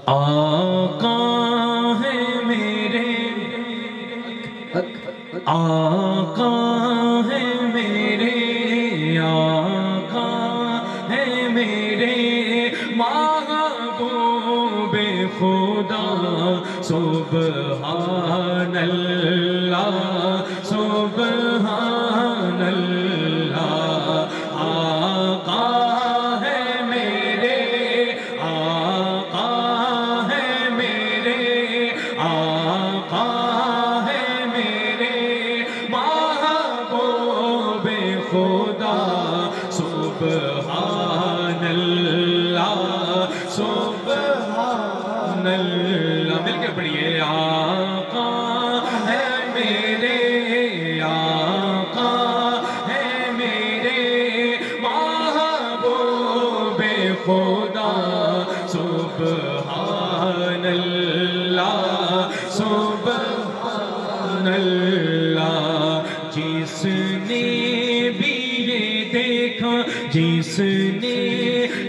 آقا ہے میرے، آقا ہے میرے، آقا ہے میرے محبوب خدا، سبحان اللہ سبحان اللہ۔ آقا ہے میرے، آقا ہے میرے، آقا ہے میرے محبوب خدا، سبحان اللہ سبحان اللہ۔ مل کے پڑھیے، آقا ہے میرے، آقا ہے میرے محبوب خدا، سبحان اللہ سبحان اللہ۔ جس نے بھی یہ دیکھا، جس نے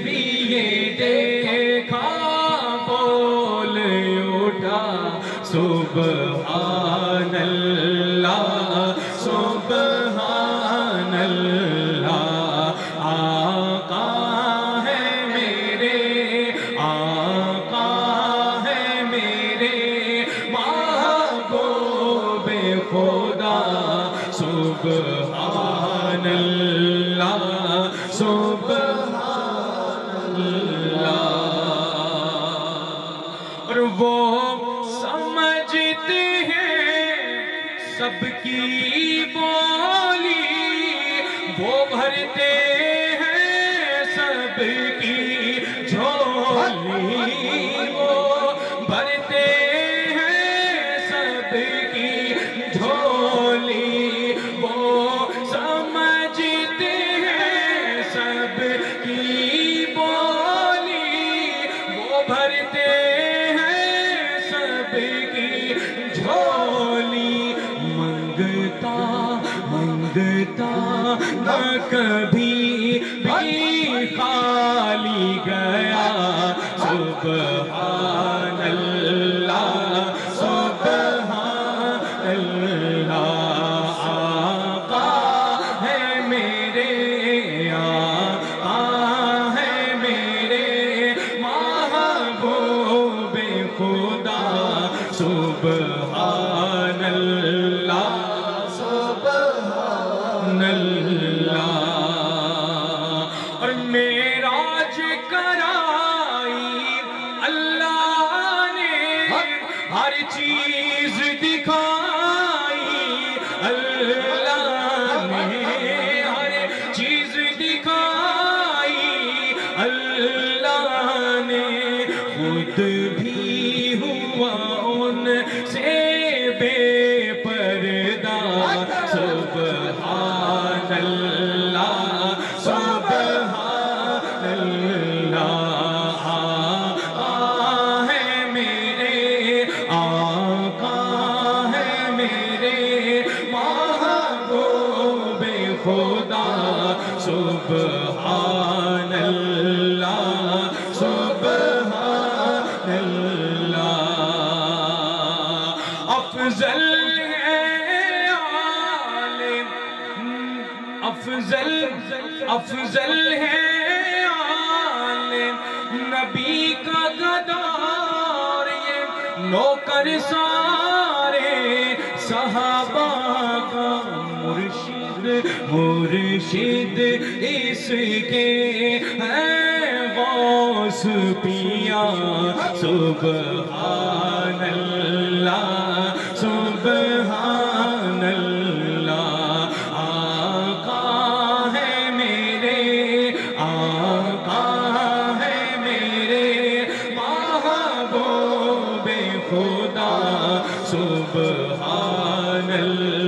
بھی یہ دیکھا، بول اٹھا سبحان اللہ سبحان اللہ۔ آقا ہے میرے، آقا ہے میرے محبوب خدا، سبحان اللہ سبحان اللہ۔ اور وہ سمجھتے ہیں سب کی بولی، وہ بھرتے ہیں سب کی جھولی، وہ بھرتے ہیں سب کی جھولی، وہ سمجھتے ہیں سب کی بولی، وہ بھرتے ہیں سب کی جھولی۔ منگتا منگتا نہ کبھی بھی خالی گیا، سبحان اللہ سبحان اللہ۔ آقا ہے میرے، آقا ہے میرے محبوب خدا، سبحان اللہ سبحان اللہ۔ اور معراج کرائی اللہ نے، ہر چیز دکھائی اللہ نے، ہر چیز دکھائی اللہ نے، خود بھی ہوا ان سے بے پردہ، سبحان اللہ سبحان اللہ۔ آقا ہے میرے، آقا ہے میرے محبوب خدا، سبحان اللہ سبحان اللہ۔ افضل ہے عالم، افضل افضل ہے عالم، نبی کا گدار یہ نوکر سارے، صحابہ کا مرشد مرشد اس کے ہیں غوث پیا، سبحان اللہ سبحان اللہ۔ آقا ہے میرے، آقا ہے میرے محبوب خدا، سبحان اللہ